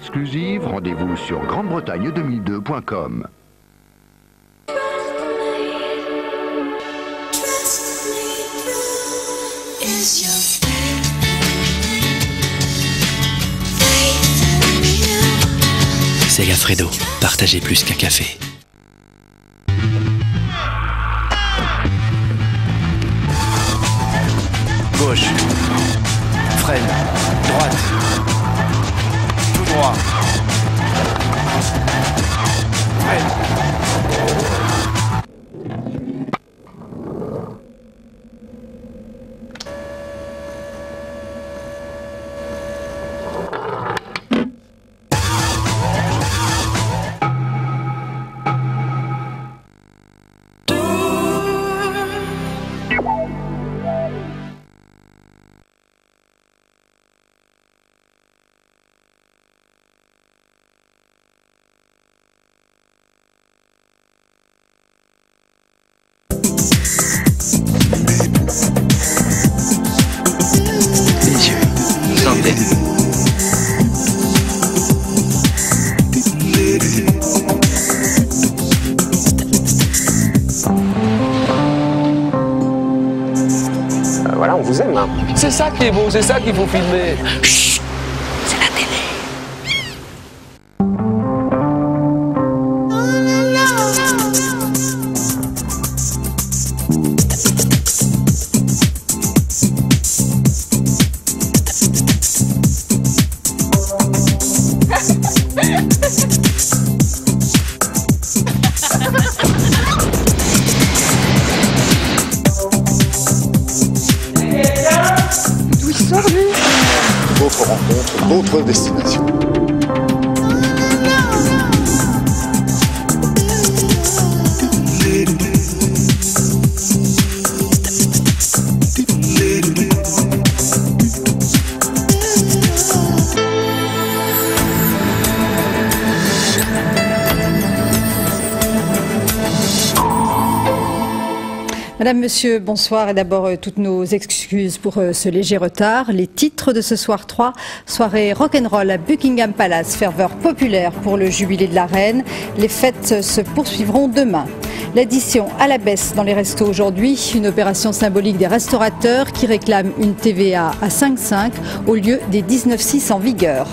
exclusive, rendez-vous sur grande-bretagne2002.com. Segafredo, partagez plus qu'un café. Gauche. Freine. Droite. Tout droit. Freine. Voilà, on vous aime. Hein. C'est ça qui est beau, c'est ça qu'il faut filmer. Chut, c'est la télé. D'autres rencontres, d'autres destinations. Madame, Monsieur, bonsoir et d'abord toutes nos excuses pour ce léger retard. Les titres de ce soir 3, soirée rock'n'roll à Buckingham Palace, ferveur populaire pour le jubilé de la reine. Les fêtes se poursuivront demain. L'addition à la baisse dans les restos aujourd'hui, une opération symbolique des restaurateurs qui réclament une TVA à 5,5 au lieu des 19,6 en vigueur.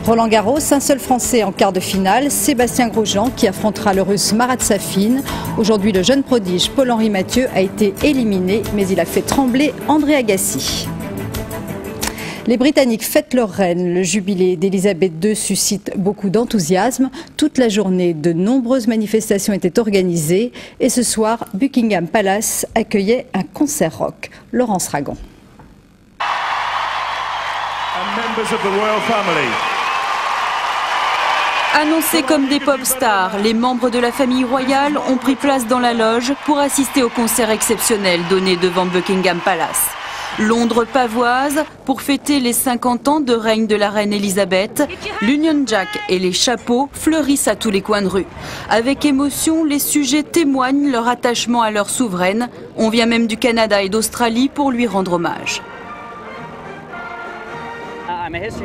Roland Garros, un seul Français en quart de finale, Sébastien Grosjean qui affrontera le Russe Marat Safin. Aujourd'hui, le jeune prodige Paul-Henri Mathieu a été éliminé, mais il a fait trembler André Agassi. Les Britanniques fêtent leur reine. Le jubilé d'Elisabeth II suscite beaucoup d'enthousiasme. Toute la journée, de nombreuses manifestations étaient organisées. Et ce soir, Buckingham Palace accueillait un concert rock. Laurence Ragon. Annoncés comme des pop stars, les membres de la famille royale ont pris place dans la loge pour assister au concert exceptionnel donné devant Buckingham Palace. Londres pavoise pour fêter les 50 ans de règne de la reine Elisabeth. L'Union Jack et les chapeaux fleurissent à tous les coins de rue. Avec émotion, les sujets témoignent leur attachement à leur souveraine. On vient même du Canada et d'Australie pour lui rendre hommage.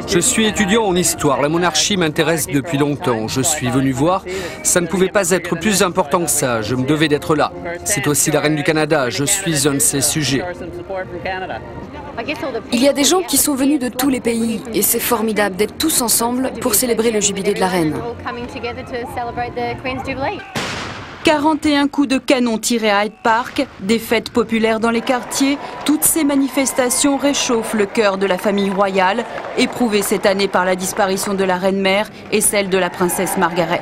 Je suis étudiant en histoire, la monarchie m'intéresse depuis longtemps. Je suis venu voir, ça ne pouvait pas être plus important que ça, je me devais d'être là. C'est aussi la reine du Canada, je suis un de ses sujets. Il y a des gens qui sont venus de tous les pays et c'est formidable d'être tous ensemble pour célébrer le jubilé de la reine. 41 coups de canon tirés à Hyde Park, des fêtes populaires dans les quartiers, toutes ces manifestations réchauffent le cœur de la famille royale, éprouvée cette année par la disparition de la reine-mère et celle de la princesse Margaret.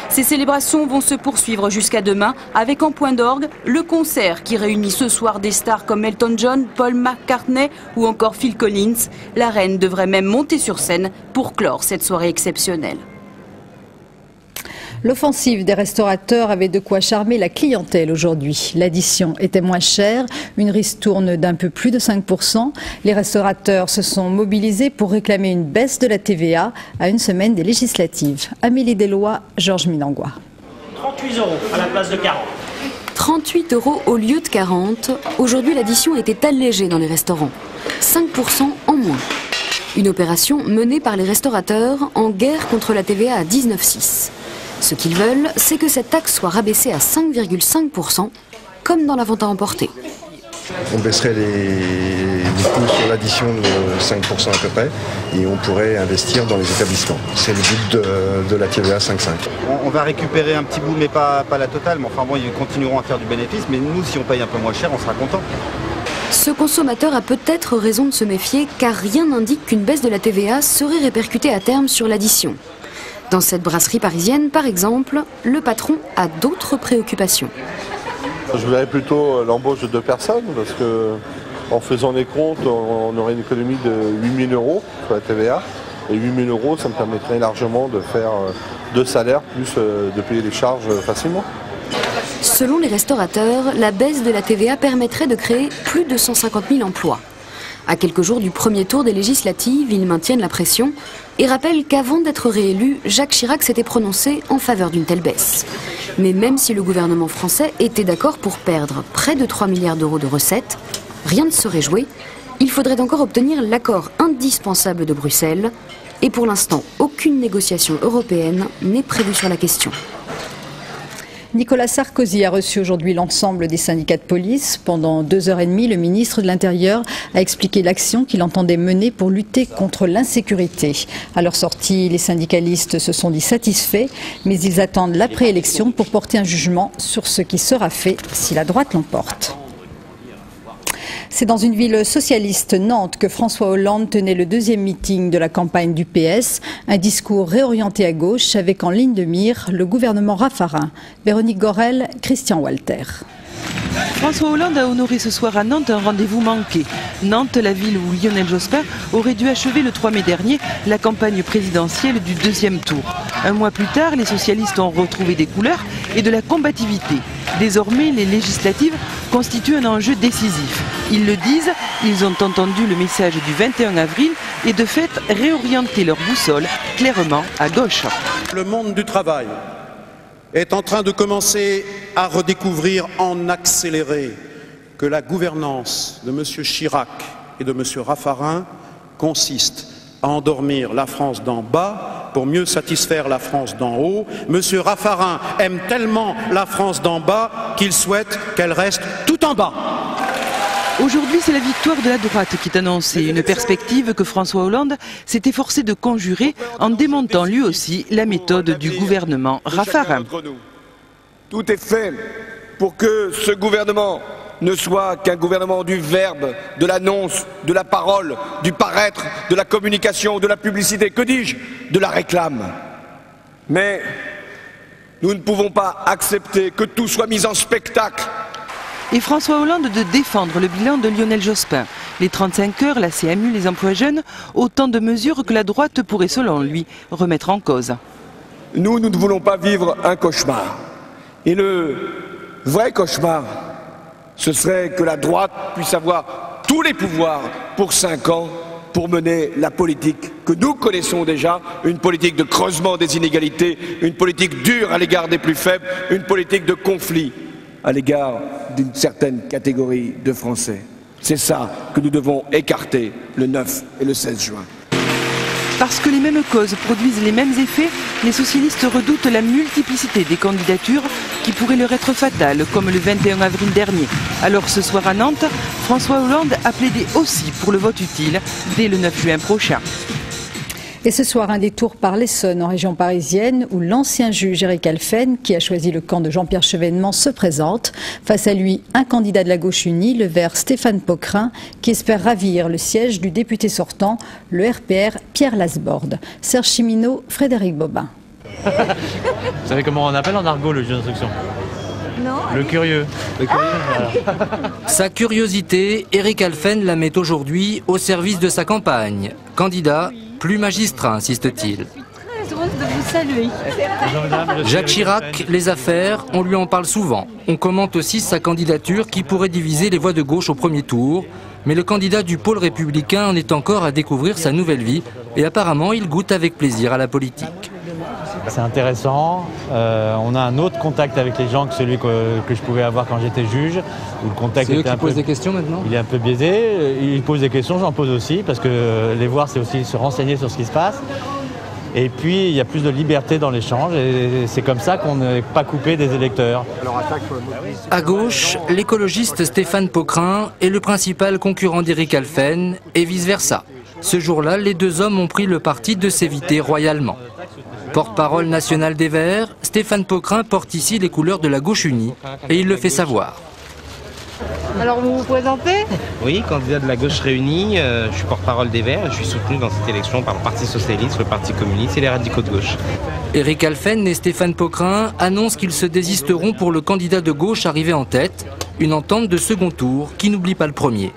Ces célébrations vont se poursuivre jusqu'à demain avec en point d'orgue le concert qui réunit ce soir des stars comme Elton John, Paul McCartney ou encore Phil Collins. La reine devrait même monter sur scène pour clore cette soirée exceptionnelle. L'offensive des restaurateurs avait de quoi charmer la clientèle aujourd'hui. L'addition était moins chère, une ristourne d'un peu plus de 5%. Les restaurateurs se sont mobilisés pour réclamer une baisse de la TVA à une semaine des législatives. Amélie Deslois, Georges Minangois. 38 € à la place de 40. 38 € au lieu de 40. Aujourd'hui, l'addition était allégée dans les restaurants. 5% en moins. Une opération menée par les restaurateurs en guerre contre la TVA à 19,6. Ce qu'ils veulent, c'est que cette taxe soit rabaissée à 5,5%, comme dans la vente à emporter. On baisserait les coûts sur l'addition de 5% à peu près et on pourrait investir dans les établissements. C'est le but de la TVA 5,5. On va récupérer un petit bout, mais pas la totale. Mais enfin bon, ils continueront à faire du bénéfice. Mais nous, si on paye un peu moins cher, on sera content. Ce consommateur a peut-être raison de se méfier car rien n'indique qu'une baisse de la TVA serait répercutée à terme sur l'addition. Dans cette brasserie parisienne, par exemple, le patron a d'autres préoccupations. Je verrais plutôt l'embauche de 2 personnes parce que en faisant les comptes, on aurait une économie de 8 000 € sur la TVA. Et 8 000 €, ça me permettrait largement de faire 2 salaires plus de payer les charges facilement. Selon les restaurateurs, la baisse de la TVA permettrait de créer plus de 150 000 emplois. À quelques jours du premier tour des législatives, ils maintiennent la pression et rappellent qu'avant d'être réélu, Jacques Chirac s'était prononcé en faveur d'une telle baisse. Mais même si le gouvernement français était d'accord pour perdre près de 3 milliards d'euros de recettes, rien ne serait joué. Il faudrait encore obtenir l'accord indispensable de Bruxelles. Et pour l'instant, aucune négociation européenne n'est prévue sur la question. Nicolas Sarkozy a reçu aujourd'hui l'ensemble des syndicats de police. Pendant 2h30, le ministre de l'Intérieur a expliqué l'action qu'il entendait mener pour lutter contre l'insécurité. À leur sortie, les syndicalistes se sont dit satisfaits, mais ils attendent l'après-élection pour porter un jugement sur ce qui sera fait si la droite l'emporte. C'est dans une ville socialiste, Nantes, que François Hollande tenait le 2e meeting de la campagne du PS. Un discours réorienté à gauche avec en ligne de mire le gouvernement Raffarin. Véronique Gorel, Christian Walter. François Hollande a honoré ce soir à Nantes un rendez-vous manqué. Nantes, la ville où Lionel Jospin aurait dû achever le 3 mai dernier la campagne présidentielle du 2e tour. Un mois plus tard, les socialistes ont retrouvé des couleurs et de la combativité. Désormais, les législatives constituent un enjeu décisif. Ils le disent, ils ont entendu le message du 21 avril et de fait réorienté leur boussole clairement à gauche. Le monde du travail est en train de commencer à redécouvrir en accéléré que la gouvernance de M. Chirac et de M. Raffarin consiste à endormir la France d'en bas pour mieux satisfaire la France d'en haut. M. Raffarin aime tellement la France d'en bas qu'il souhaite qu'elle reste tout en bas. Aujourd'hui, c'est la victoire de la droite qui est annoncée, une perspective que François Hollande s'est efforcé de conjurer en démontant lui aussi la méthode du gouvernement Raffarin. Tout est fait pour que ce gouvernement ne soit qu'un gouvernement du verbe, de l'annonce, de la parole, du paraître, de la communication, de la publicité, que dis-je, de la réclame. Mais nous ne pouvons pas accepter que tout soit mis en spectacle. Et François Hollande de défendre le bilan de Lionel Jospin. Les 35 heures, la CMU, les emplois jeunes, autant de mesures que la droite pourrait, selon lui, remettre en cause. Nous ne voulons pas vivre un cauchemar. Et le vrai cauchemar, ce serait que la droite puisse avoir tous les pouvoirs pour 5 ans pour mener la politique que nous connaissons déjà, une politique de creusement des inégalités, une politique dure à l'égard des plus faibles, une politique de conflit à l'égard d'une certaine catégorie de Français. C'est ça que nous devons écarter le 9 et le 16 juin. Parce que les mêmes causes produisent les mêmes effets, les socialistes redoutent la multiplicité des candidatures qui pourraient leur être fatales, comme le 21 avril dernier. Alors ce soir à Nantes, François Hollande a plaidé aussi pour le vote utile dès le 9 juin prochain. Et ce soir, un détour par l'Essonne, en région parisienne, où l'ancien juge Eric Alphen, qui a choisi le camp de Jean-Pierre Chevènement, se présente. Face à lui, un candidat de la gauche unie, le Vert Stéphane Poquelin, qui espère ravir le siège du député sortant, le RPR Pierre Lasborde. Serge Chiminot, Frédéric Bobin. Vous savez comment on appelle en argot le juge d'instruction ? Non. Le curieux. Le curieux, voilà. Sa curiosité, Eric Alphen la met aujourd'hui au service de sa campagne. Candidat, plus magistrat, insiste-t-il. Très heureuse de vous saluer. Jacques Chirac, les affaires, on lui en parle souvent. On commente aussi sa candidature qui pourrait diviser les voix de gauche au premier tour. Mais le candidat du pôle républicain en est encore à découvrir sa nouvelle vie et apparemment il goûte avec plaisir à la politique. C'est intéressant. On a un autre contact avec les gens que celui que je pouvais avoir quand j'étais juge. Où le contact c'est eux qui posent des questions maintenant? Il est un peu biaisé. Ils posent des questions, j'en pose aussi, parce que les voir, c'est aussi se renseigner sur ce qui se passe. Et puis, il y a plus de liberté dans l'échange et c'est comme ça qu'on n'est pas coupé des électeurs. À gauche, l'écologiste Stéphane Pocrin est le principal concurrent d'Éric Alphen et vice-versa. Ce jour-là, les deux hommes ont pris le parti de s'éviter royalement. Porte-parole national des Verts, Stéphane Pocrin porte ici les couleurs de la gauche unie et il le fait savoir. Alors vous vous présentez? Oui, candidat de la gauche réunie, je suis porte-parole des Verts, je suis soutenu dans cette élection par le Parti Socialiste, le Parti Communiste et les radicaux de gauche. Éric Alphen et Stéphane Pocrin annoncent qu'ils se désisteront pour le candidat de gauche arrivé en tête, une entente de second tour qui n'oublie pas le premier.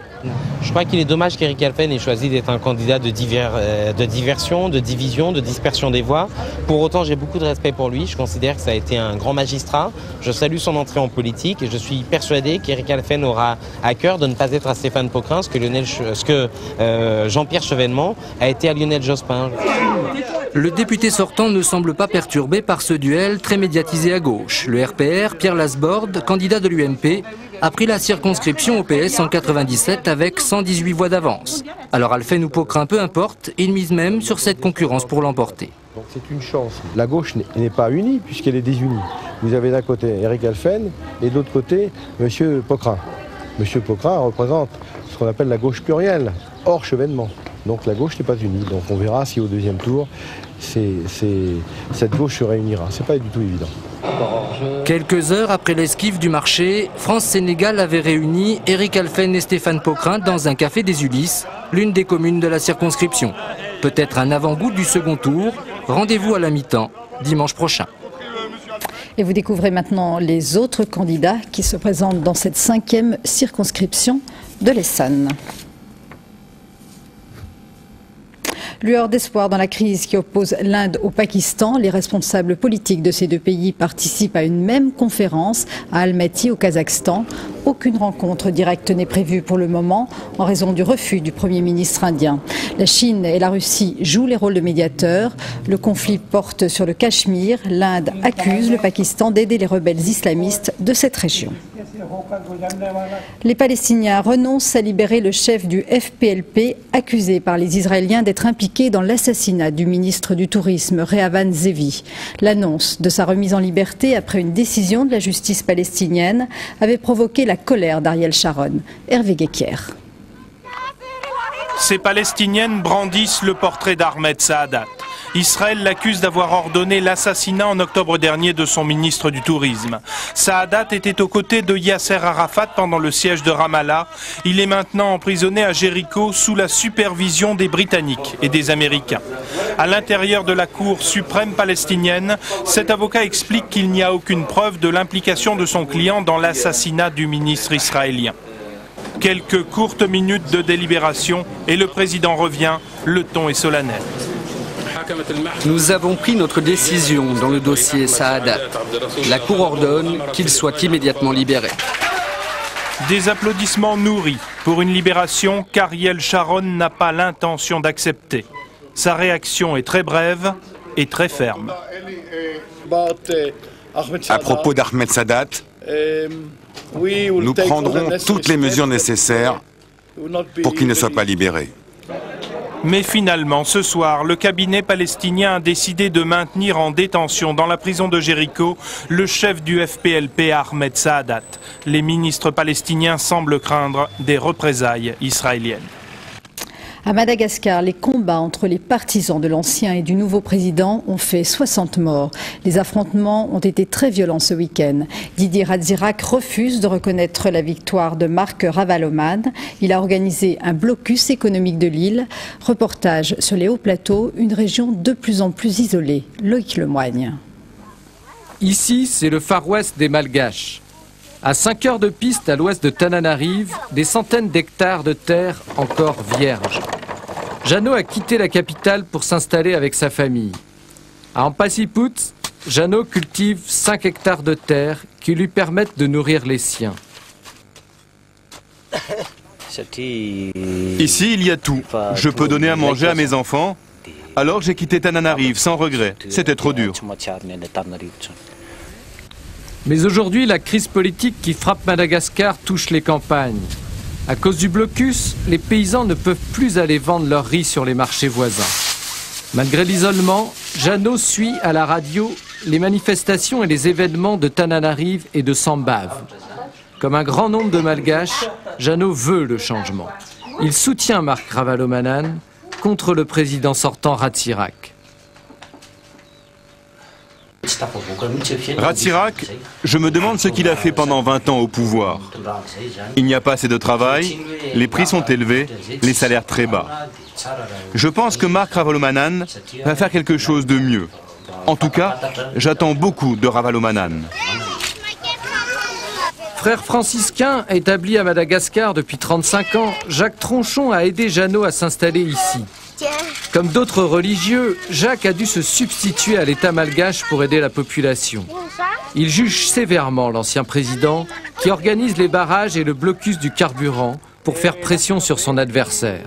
Je crois qu'il est dommage qu'Éric Alphen ait choisi d'être un candidat de diversion, de division, de dispersion des voix. Pour autant, j'ai beaucoup de respect pour lui. Je considère que ça a été un grand magistrat. Je salue son entrée en politique et je suis persuadé qu'Éric Alphen aura à cœur de ne pas être à Stéphane Pocrin ce que Jean-Pierre Chevènement a été à Lionel Jospin. Le député sortant ne semble pas perturbé par ce duel très médiatisé à gauche. Le RPR, Pierre Lasborde, candidat de l'UMP, a pris la circonscription au PS en 97 avec 118 voix d'avance. Alors Alphen ou Pocrin, peu importe, il mise même sur cette concurrence pour l'emporter. Donc c'est une chance. La gauche n'est pas unie puisqu'elle est désunie. Vous avez d'un côté Éric Alphen et de l'autre côté M. Pocrin. M. Pocrin représente ce qu'on appelle la gauche plurielle, hors Chevènement. Donc la gauche n'est pas unie. Donc on verra si au deuxième tour, cette gauche se réunira. C'est pas du tout évident. Quelques heures après l'esquive du marché, France-Sénégal avait réuni Éric Alphen et Stéphane Pocrin dans un café des Ulysses, l'une des communes de la circonscription. Peut-être un avant-goût du second tour. Rendez-vous à la mi-temps, dimanche prochain. Et vous découvrez maintenant les autres candidats qui se présentent dans cette 5e circonscription de l'Essonne. Lueur d'espoir dans la crise qui oppose l'Inde au Pakistan, les responsables politiques de ces deux pays participent à une même conférence à Almaty au Kazakhstan. Aucune rencontre directe n'est prévue pour le moment en raison du refus du Premier ministre indien. La Chine et la Russie jouent les rôles de médiateurs. Le conflit porte sur le Cachemire. L'Inde accuse le Pakistan d'aider les rebelles islamistes de cette région. Les Palestiniens renoncent à libérer le chef du FPLP, accusé par les Israéliens d'être impliqué dans l'assassinat du ministre du Tourisme, Rehavan Zeevi. L'annonce de sa remise en liberté après une décision de la justice palestinienne avait provoqué la colère d'Ariel Sharon. Hervé Guéquier. Ces Palestiniennes brandissent le portrait d'Ahmed Saadat. Israël l'accuse d'avoir ordonné l'assassinat en octobre dernier de son ministre du Tourisme. Saadat était aux côtés de Yasser Arafat pendant le siège de Ramallah. Il est maintenant emprisonné à Jéricho sous la supervision des Britanniques et des Américains. À l'intérieur de la Cour suprême palestinienne, cet avocat explique qu'il n'y a aucune preuve de l'implication de son client dans l'assassinat du ministre israélien. Quelques courtes minutes de délibération et le président revient, le ton est solennel. Nous avons pris notre décision dans le dossier Saadat. La Cour ordonne qu'il soit immédiatement libéré. Des applaudissements nourris pour une libération qu'Ariel Sharon n'a pas l'intention d'accepter. Sa réaction est très brève et très ferme. À propos d'Ahmed Saadat, nous prendrons toutes les mesures nécessaires pour qu'il ne soit pas libéré. Mais finalement, ce soir, le cabinet palestinien a décidé de maintenir en détention dans la prison de Jéricho le chef du FPLP, Ahmed Saadat. Les ministres palestiniens semblent craindre des représailles israéliennes. À Madagascar, les combats entre les partisans de l'ancien et du nouveau président ont fait 60 morts. Les affrontements ont été très violents ce week-end. Didier Ratsirac refuse de reconnaître la victoire de Marc Ravaloman. Il a organisé un blocus économique de l'île. Reportage sur les hauts plateaux, une région de plus en plus isolée. Loïc Lemoigne. Ici, c'est le Far West des Malgaches. À 5 heures de piste à l'ouest de Tananarive, des centaines d'hectares de terre encore vierges. Jeannot a quitté la capitale pour s'installer avec sa famille. À Ampasiput, Jeannot cultive 5 hectares de terre qui lui permettent de nourrir les siens. Ici, il y a tout. Je peux donner à manger à mes enfants Alors j'ai quitté Tananarive sans regret. C'était trop dur. Mais aujourd'hui, la crise politique qui frappe Madagascar touche les campagnes. À cause du blocus, les paysans ne peuvent plus aller vendre leur riz sur les marchés voisins. Malgré l'isolement, Jeannot suit à la radio les manifestations et les événements de Tananarive et de Sambave. Comme un grand nombre de Malgaches, Jeannot veut le changement. Il soutient Marc Ravalomanana contre le président sortant Ratsirak. Ratsirak, je me demande ce qu'il a fait pendant 20 ans au pouvoir. Il n'y a pas assez de travail, les prix sont élevés, les salaires très bas. Je pense que Marc Ravalomanana va faire quelque chose de mieux. En tout cas, j'attends beaucoup de Ravalomanana. Frère franciscain établi à Madagascar depuis 35 ans, Jacques Tronchon a aidé Jeannot à s'installer ici. Comme d'autres religieux, Jacques a dû se substituer à l'État malgache pour aider la population. Il juge sévèrement l'ancien président qui organise les barrages et le blocus du carburant pour faire pression sur son adversaire.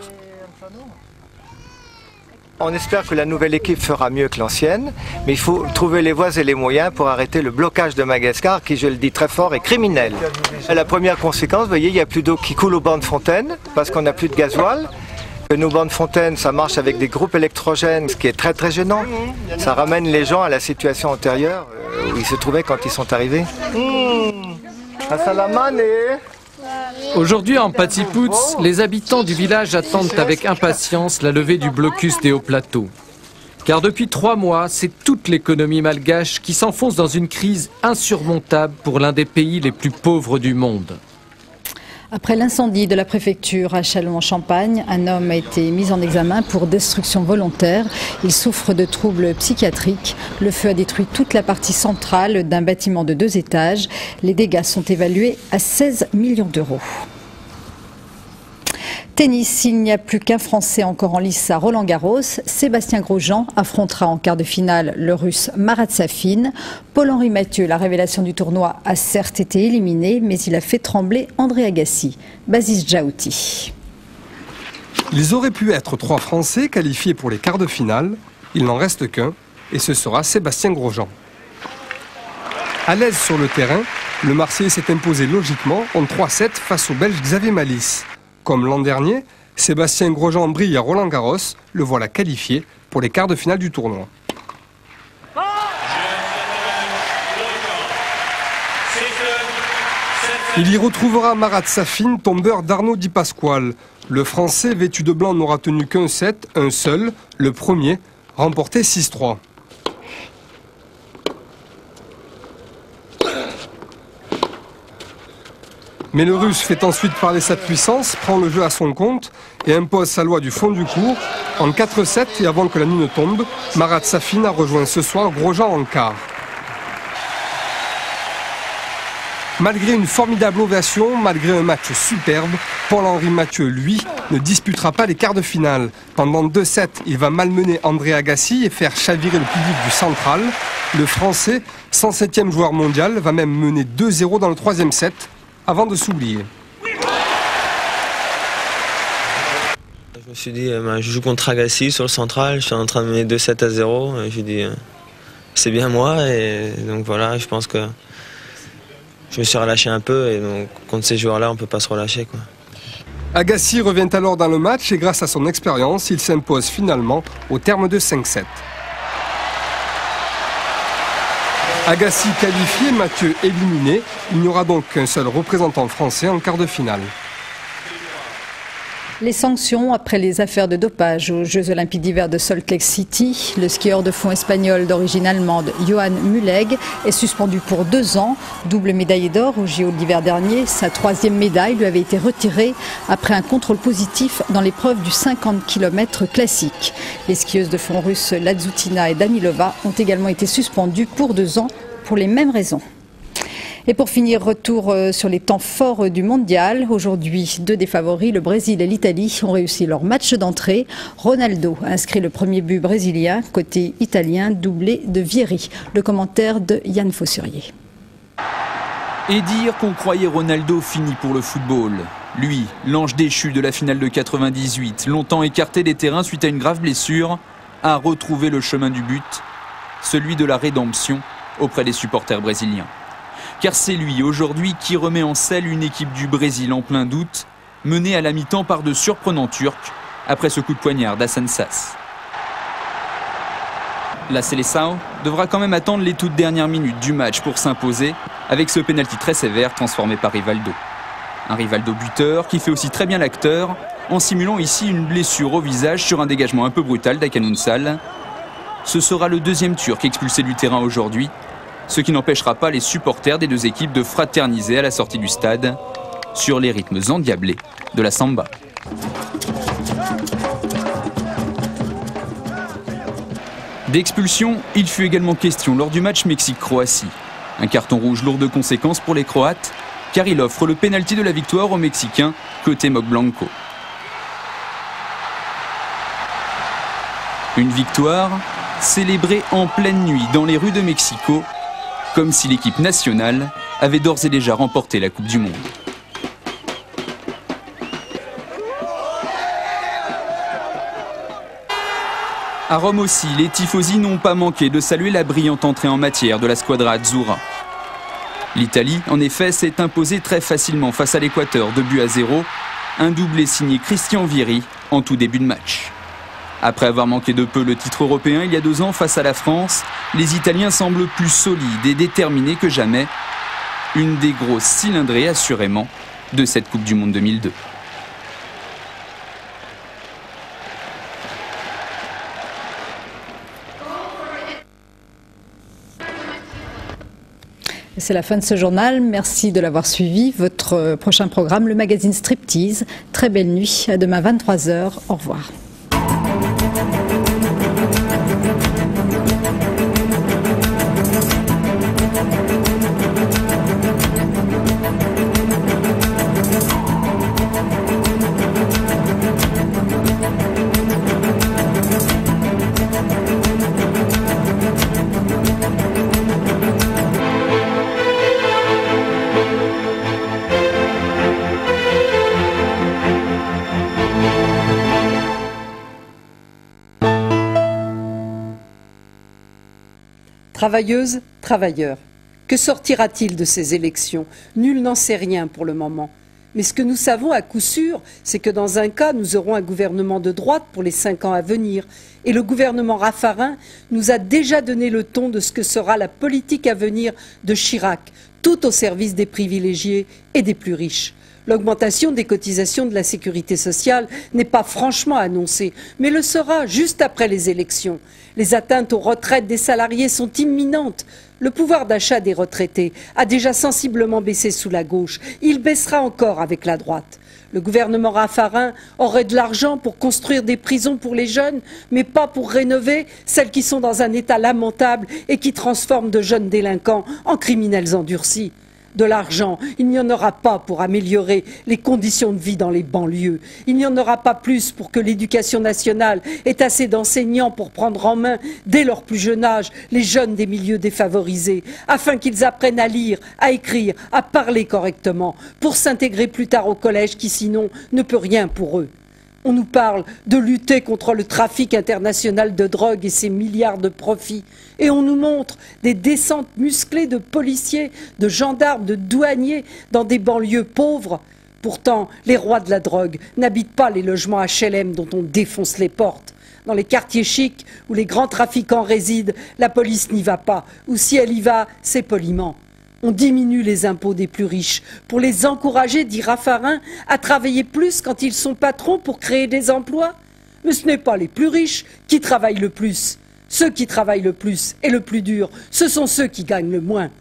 On espère que la nouvelle équipe fera mieux que l'ancienne, mais il faut trouver les voies et les moyens pour arrêter le blocage de Madagascar qui, je le dis très fort, est criminel. La première conséquence, vous voyez, il n'y a plus d'eau qui coule aux bornes fontaines parce qu'on n'a plus de gasoil. Nos bornes fontaines, ça marche avec des groupes électrogènes, ce qui est très très gênant. Ça ramène les gens à la situation antérieure où ils se trouvaient quand ils sont arrivés. Aujourd'hui en Patipouts, les habitants du village attendent avec impatience la levée du blocus des hauts plateaux. Car depuis 3 mois, c'est toute l'économie malgache qui s'enfonce dans une crise insurmontable pour l'un des pays les plus pauvres du monde. Après l'incendie de la préfecture à Châlons-en-Champagne, un homme a été mis en examen pour destruction volontaire. Il souffre de troubles psychiatriques. Le feu a détruit toute la partie centrale d'un bâtiment de 2 étages. Les dégâts sont évalués à 16 millions d'euros. Tennis, il n'y a plus qu'un Français encore en lice à Roland-Garros. Sébastien Grosjean affrontera en quart de finale le Russe Marat Safin. Paul-Henri Mathieu, la révélation du tournoi, a certes été éliminé, mais il a fait trembler André Agassi. Basis Djaouti. Ils auraient pu être 3 Français qualifiés pour les quarts de finale. Il n'en reste qu'un, et ce sera Sébastien Grosjean. À l'aise sur le terrain, le Marseillais s'est imposé logiquement en 3-7 face au Belge Xavier Malisse. Comme l'an dernier, Sébastien Grosjean brille à Roland-Garros, le voilà qualifié pour les quarts de finale du tournoi. Il y retrouvera Marat Safin, tombeur d'Arnaud Di Pasquale. Le Français vêtu de blanc n'aura tenu qu'un set, un seul, le premier, remporté 6-3. Mais le Russe fait ensuite parler sa puissance, prend le jeu à son compte et impose sa loi du fond du court. En 4-7 et avant que la nuit ne tombe, Marat Safin a rejoint ce soir Grosjean en quart. Malgré une formidable ovation, malgré un match superbe, Paul-Henri Mathieu, lui, ne disputera pas les quarts de finale. Pendant 2-7, il va malmener André Agassi et faire chavirer le public du central. Le Français, 107e joueur mondial, va même mener 2-0 dans le 3e set, avant de s'oublier. Je me suis dit, je joue contre Agassi sur le central, je suis en train de mener 2-7-0. Je me dis, c'est bien moi, et donc voilà, je pense que je me suis relâché un peu, et donc contre ces joueurs-là, on ne peut pas se relâcher, quoi. Agassi revient alors dans le match et grâce à son expérience, il s'impose finalement au terme de 5-7. Agassi qualifié, Mathieu éliminé. Il n'y aura donc qu'un seul représentant français en quart de finale. Les sanctions après les affaires de dopage aux Jeux Olympiques d'hiver de Salt Lake City. Le skieur de fond espagnol d'origine allemande, Johan Mühlegg, est suspendu pour 2 ans. Double médaillé d'or aux JO d'hiver dernier. Sa 3e médaille lui avait été retirée après un contrôle positif dans l'épreuve du 50 km classique. Les skieuses de fond russes Ladzutina et Danilova ont également été suspendues pour 2 ans pour les mêmes raisons. Et pour finir, retour sur les temps forts du mondial. Aujourd'hui, 2 des favoris, le Brésil et l'Italie, ont réussi leur match d'entrée. Ronaldo a inscrit le premier but brésilien, côté italien, doublé de Vieri. Le commentaire de Yann Fossurier. Et dire qu'on croyait Ronaldo fini pour le football. Lui, l'ange déchu de la finale de 98, longtemps écarté des terrains suite à une grave blessure, a retrouvé le chemin du but, celui de la rédemption auprès des supporters brésiliens. Car c'est lui aujourd'hui qui remet en selle une équipe du Brésil en plein doute, menée à la mi-temps par de surprenants Turcs après ce coup de poignard d'Hasan Sass. La Seleção devra quand même attendre les toutes dernières minutes du match pour s'imposer avec ce pénalty très sévère transformé par Rivaldo. Un Rivaldo buteur qui fait aussi très bien l'acteur en simulant ici une blessure au visage sur un dégagement un peu brutal d'Hakan Ünsal. Ce sera le deuxième Turc expulsé du terrain aujourd'hui, ce qui n'empêchera pas les supporters des deux équipes de fraterniser à la sortie du stade sur les rythmes endiablés de la samba. D'expulsion, il fut également question lors du match Mexique-Croatie. Un carton rouge lourd de conséquences pour les Croates, car il offre le pénalty de la victoire aux Mexicains côté Blanco. Une victoire célébrée en pleine nuit dans les rues de Mexico, comme si l'équipe nationale avait d'ores et déjà remporté la Coupe du Monde. À Rome aussi, les tifosi n'ont pas manqué de saluer la brillante entrée en matière de la squadra azzurra. L'Italie, en effet, s'est imposée très facilement face à l'Équateur, 2-0, un doublé signé Christian Vieri en tout début de match. Après avoir manqué de peu le titre européen il y a 2 ans face à la France, les Italiens semblent plus solides et déterminés que jamais. Une des grosses cylindrées assurément de cette Coupe du Monde 2002. C'est la fin de ce journal. Merci de l'avoir suivi. Votre prochain programme, le magazine Striptease. Très belle nuit. À demain 23h. Au revoir. Travailleuses, travailleurs, que sortira-t-il de ces élections? Nul n'en sait rien pour le moment. Mais ce que nous savons à coup sûr, c'est que dans un cas, nous aurons un gouvernement de droite pour les 5 ans à venir. Et le gouvernement Raffarin nous a déjà donné le ton de ce que sera la politique à venir de Chirac, tout au service des privilégiés et des plus riches. L'augmentation des cotisations de la sécurité sociale n'est pas franchement annoncée, mais le sera juste après les élections. Les atteintes aux retraites des salariés sont imminentes. Le pouvoir d'achat des retraités a déjà sensiblement baissé sous la gauche. Il baissera encore avec la droite. Le gouvernement Raffarin aurait de l'argent pour construire des prisons pour les jeunes, mais pas pour rénover celles qui sont dans un état lamentable et qui transforment de jeunes délinquants en criminels endurcis. De l'argent, il n'y en aura pas pour améliorer les conditions de vie dans les banlieues. Il n'y en aura pas plus pour que l'éducation nationale ait assez d'enseignants pour prendre en main, dès leur plus jeune âge, les jeunes des milieux défavorisés, afin qu'ils apprennent à lire, à écrire, à parler correctement, pour s'intégrer plus tard au collège qui sinon ne peut rien pour eux. On nous parle de lutter contre le trafic international de drogue et ses milliards de profits. Et on nous montre des descentes musclées de policiers, de gendarmes, de douaniers dans des banlieues pauvres. Pourtant, les rois de la drogue n'habitent pas les logements HLM dont on défonce les portes. Dans les quartiers chics où les grands trafiquants résident, la police n'y va pas. Ou si elle y va, c'est poliment. On diminue les impôts des plus riches pour les encourager, dit Raffarin, à travailler plus quand ils sont patrons pour créer des emplois. Mais ce n'est pas les plus riches qui travaillent le plus. Ceux qui travaillent le plus et le plus dur, ce sont ceux qui gagnent le moins.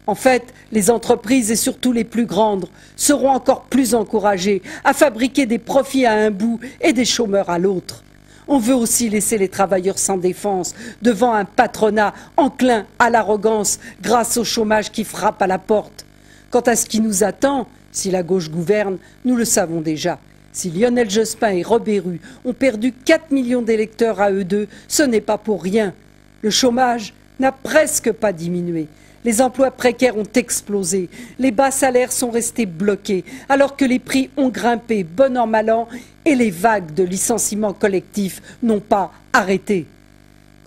En fait, les entreprises, et surtout les plus grandes, seront encore plus encouragées à fabriquer des profits à un bout et des chômeurs à l'autre. On veut aussi laisser les travailleurs sans défense devant un patronat enclin à l'arrogance grâce au chômage qui frappe à la porte. Quant à ce qui nous attend, si la gauche gouverne, nous le savons déjà. Si Lionel Jospin et Robert Rue ont perdu 4 millions d'électeurs à eux deux, ce n'est pas pour rien. Le chômage n'a presque pas diminué. Les emplois précaires ont explosé, les bas salaires sont restés bloqués, alors que les prix ont grimpé bon an mal an et les vagues de licenciements collectifs n'ont pas arrêté.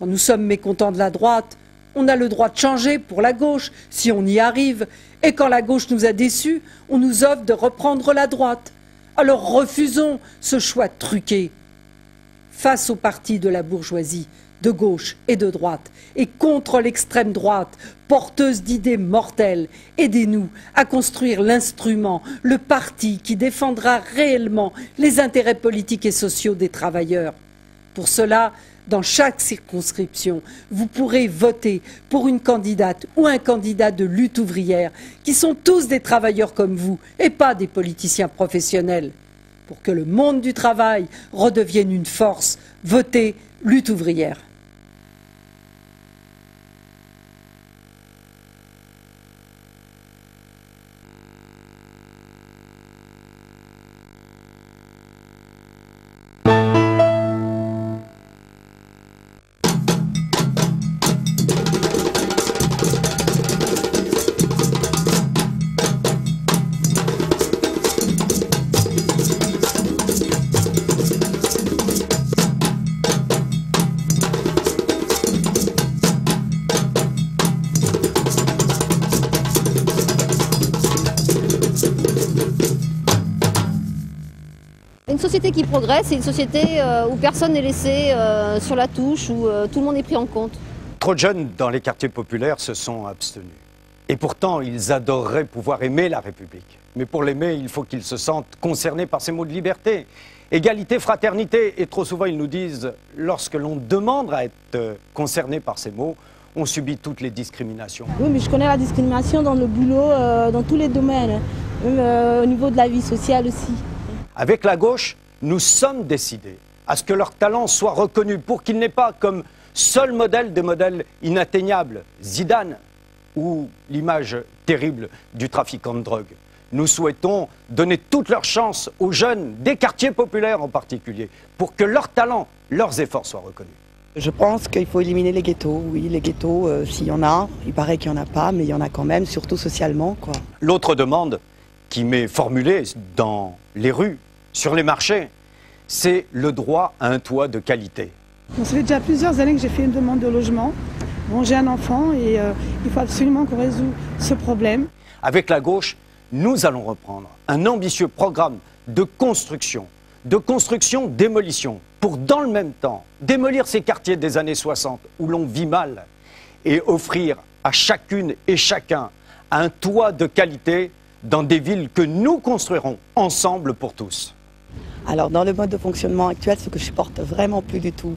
Quand nous sommes mécontents de la droite, on a le droit de changer pour la gauche, si on y arrive. Et quand la gauche nous a déçus, on nous offre de reprendre la droite. Alors refusons ce choix truqué. Face aux partis de la bourgeoisie, de gauche et de droite, et contre l'extrême droite, porteuse d'idées mortelles, aidez-nous à construire l'instrument, le parti qui défendra réellement les intérêts politiques et sociaux des travailleurs. Pour cela, dans chaque circonscription, vous pourrez voter pour une candidate ou un candidat de lutte ouvrière, qui sont tous des travailleurs comme vous, et pas des politiciens professionnels. Pour que le monde du travail redevienne une force, votez lutte ouvrière. Une société qui progresse, c'est une société où personne n'est laissé sur la touche, où tout le monde est pris en compte. Trop de jeunes dans les quartiers populaires se sont abstenus. Et pourtant, ils adoreraient pouvoir aimer la République. Mais pour l'aimer, il faut qu'ils se sentent concernés par ces mots de liberté. Égalité, fraternité. Et trop souvent, ils nous disent, lorsque l'on demande à être concerné par ces mots, on subit toutes les discriminations. Oui, mais je connais la discrimination dans le boulot, dans tous les domaines, même au niveau de la vie sociale aussi. Avec la gauche, nous sommes décidés à ce que leur talent soit reconnu pour qu'il n'ait pas comme seul modèle des modèles inatteignables, Zidane ou l'image terrible du trafiquant de drogue. Nous souhaitons donner toutes leurs chances aux jeunes, des quartiers populaires en particulier, pour que leur talent, leurs efforts soient reconnus. Je pense qu'il faut éliminer les ghettos. Oui, les ghettos, s'il y en a, il paraît qu'il n'y en a pas, mais il y en a quand même, surtout socialement, quoi. L'autre demande qui m'est formulée dans les rues, sur les marchés, c'est le droit à un toit de qualité. Ça fait déjà plusieurs années que j'ai fait une demande de logement. Bon, j'ai un enfant et il faut absolument qu'on résout ce problème. Avec la gauche, nous allons reprendre un ambitieux programme de construction, démolition, pour dans le même temps démolir ces quartiers des années 60 où l'on vit mal et offrir à chacune et chacun un toit de qualité dans des villes que nous construirons ensemble pour tous. Alors dans le mode de fonctionnement actuel, ce que je supporte vraiment plus du tout,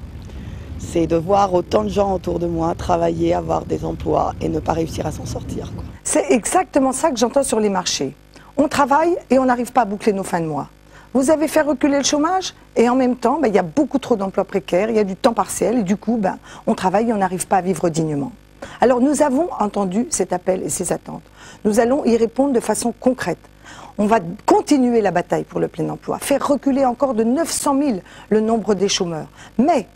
c'est de voir autant de gens autour de moi travailler, avoir des emplois et ne pas réussir à s'en sortir, quoi. C'est exactement ça que j'entends sur les marchés. On travaille et on n'arrive pas à boucler nos fins de mois. Vous avez fait reculer le chômage et en même temps, il y a beaucoup trop d'emplois précaires, il y a du temps partiel et du coup, on travaille et on n'arrive pas à vivre dignement. Alors nous avons entendu cet appel et ces attentes. Nous allons y répondre de façon concrète. On va continuer la bataille pour le plein emploi, faire reculer encore de 900 000 le nombre des chômeurs. Mais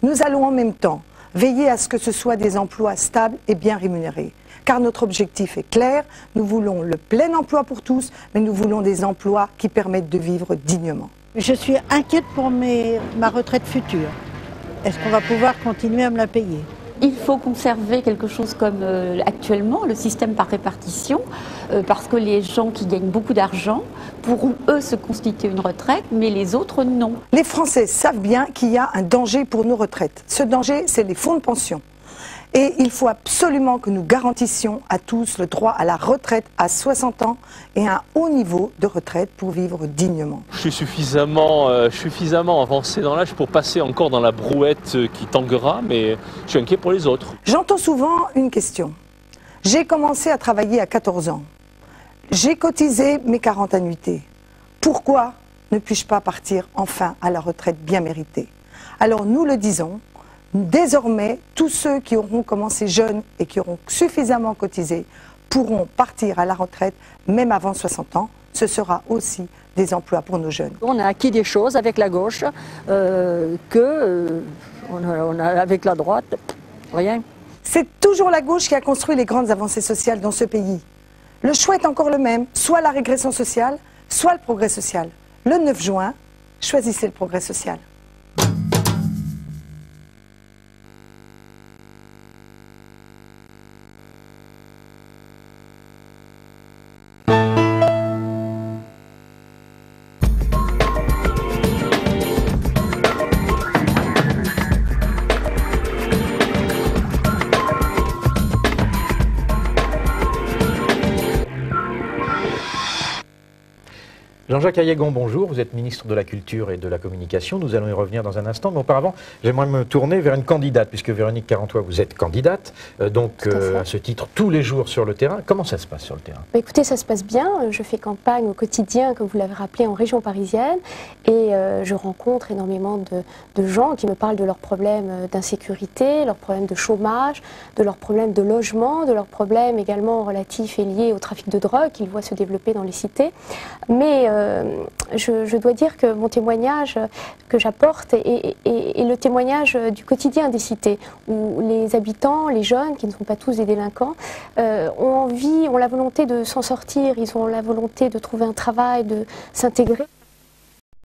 nous allons en même temps veiller à ce que ce soit des emplois stables et bien rémunérés. Car notre objectif est clair, nous voulons le plein emploi pour tous, mais nous voulons des emplois qui permettent de vivre dignement. Je suis inquiète pour ma retraite future. Est-ce qu'on va pouvoir continuer à me la payer ? Il faut conserver quelque chose comme actuellement, le système par répartition, parce que les gens qui gagnent beaucoup d'argent pourront, eux, se constituer une retraite, mais les autres, non. Les Français savent bien qu'il y a un danger pour nos retraites. Ce danger, c'est les fonds de pension. Et il faut absolument que nous garantissions à tous le droit à la retraite à 60 ans et un haut niveau de retraite pour vivre dignement. Je suis suffisamment avancé dans l'âge pour passer encore dans la brouette qui tanguera, mais je suis inquiet pour les autres. J'entends souvent une question. J'ai commencé à travailler à 14 ans. J'ai cotisé mes 40 annuités. Pourquoi ne puis-je pas partir enfin à la retraite bien méritée? Alors nous le disons, désormais, tous ceux qui auront commencé jeunes et qui auront suffisamment cotisé pourront partir à la retraite même avant 60 ans. Ce sera aussi des emplois pour nos jeunes. On a acquis des choses avec la gauche on a avec la droite, rien. C'est toujours la gauche qui a construit les grandes avancées sociales dans ce pays. Le choix est encore le même, soit la régression sociale, soit le progrès social. Le 9 juin, choisissez le progrès social. Jean-Jacques Ayagon, bonjour. Vous êtes ministre de la Culture et de la Communication. Nous allons y revenir dans un instant. Mais auparavant, j'aimerais me tourner vers une candidate, puisque Véronique Carantois, vous êtes candidate, à ce titre, tous les jours sur le terrain. Comment ça se passe sur le terrain? Écoutez, ça se passe bien. Je fais campagne au quotidien, comme vous l'avez rappelé, en région parisienne. Et je rencontre énormément de gens qui me parlent de leurs problèmes d'insécurité, leurs problèmes de chômage, de leurs problèmes de logement, de leurs problèmes également relatifs et liés au trafic de drogue qu'ils voient se développer dans les cités. Mais je dois dire que mon témoignage que j'apporte est le témoignage du quotidien des cités, où les habitants, les jeunes, qui ne sont pas tous des délinquants, ont la volonté de s'en sortir, ils ont la volonté de trouver un travail, de s'intégrer.